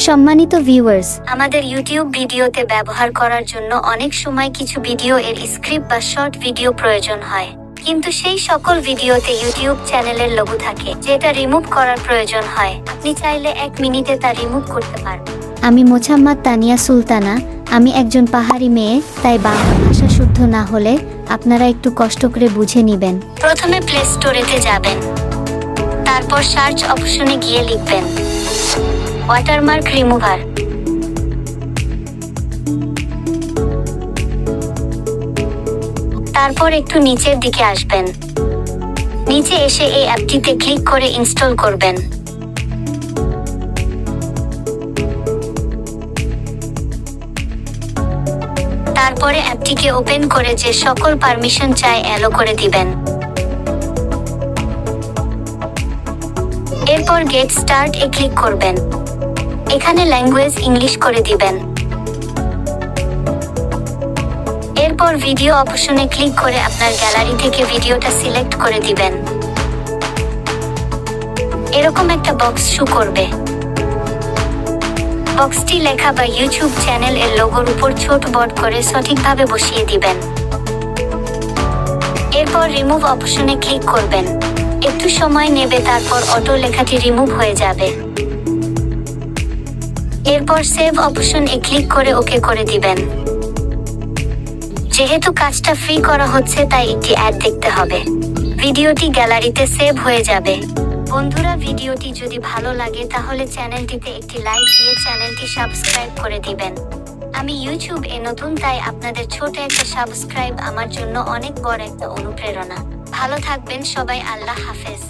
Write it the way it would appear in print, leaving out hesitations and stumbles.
সম্মানিত ভিউয়ার্স, আমাদের ইউটিউব ভিডিওতে ব্যবহার করার জন্য অনেক সময় কিছু ভিডিও এর স্ক্রিপ্ট বা শর্ট ভিডিও প্রয়োজন হয়, কিন্তু সেই সকল ভিডিওতে ইউটিউব চ্যানেলের লোগো থাকে যেটা রিমুভ করার প্রয়োজন হয়। আপনি চাইলে 1 মিনিটে তা রিমুভ করতে পারবেন। আমি মোছাম্মদ তানিয়া সুলতানা। আমি একজন পাহাড়ি মেয়ে, তাই বাংলা ভাষা শুদ্ধ না হলে আপনারা একটু কষ্ট করে বুঝে নেবেন। প্রথমে প্লে স্টোরেতে যাবেন, তারপর সার্চ অপশনে গিয়ে লিখবেন ওয়াটারমার্ক রিমুভার। তারপর একটু নিচের দিকে আসবেন, নিচে এসে এই অ্যাপটিতে ক্লিক করে ইনস্টল করবেন। তারপরে অ্যাপটিকে ওপেন করে যে সকল পারমিশন চাই অ্যালো করে দিবেন। এরপর গেট স্টার্ট এ ক্লিক করবেন। এখানে ল্যাঙ্গুয়েজ ইংলিশ করে দিবেন। এরপর ভিডিও অপশনে ক্লিক করে আপনার গ্যালারি থেকে ভিডিওটা সিলেক্ট করে দিবেন। এরকম একটা বক্স শো করবে। বক্সটি লেখা বা ইউটিউব চ্যানেল এর লোগোর উপর ছোট বড় করে সঠিকভাবে বসিয়ে দিবেন। এরপর রিমুভ অপশনে ক্লিক করবেন। একটু সময় নেবে, তারপর অটো লেখাটি রিমুভ হয়ে যাবে। এরপর সেভ অপশন এ ক্লিক করে ওকে করে দিবেন। যেহেতু কাজটা ফ্রি করা হচ্ছে, তাই একটি অ্যাড দেখতে হবে। ভিডিওটি গ্যালারিতে সেভ হয়ে যাবে। বন্ধুরা, ভিডিওটি যদি ভালো লাগে তাহলে চ্যানেলটিতে একটি লাইক দিয়ে চ্যানেলটি সাবস্ক্রাইব করে দিবেন। আমি ইউটিউব এ নতুন, তাই আপনাদের ছোট একটা সাবস্ক্রাইব আমার জন্য অনেক বড় একটা অনুপ্রেরণা। ভালো থাকবেন সবাই, আল্লাহ হাফেজ।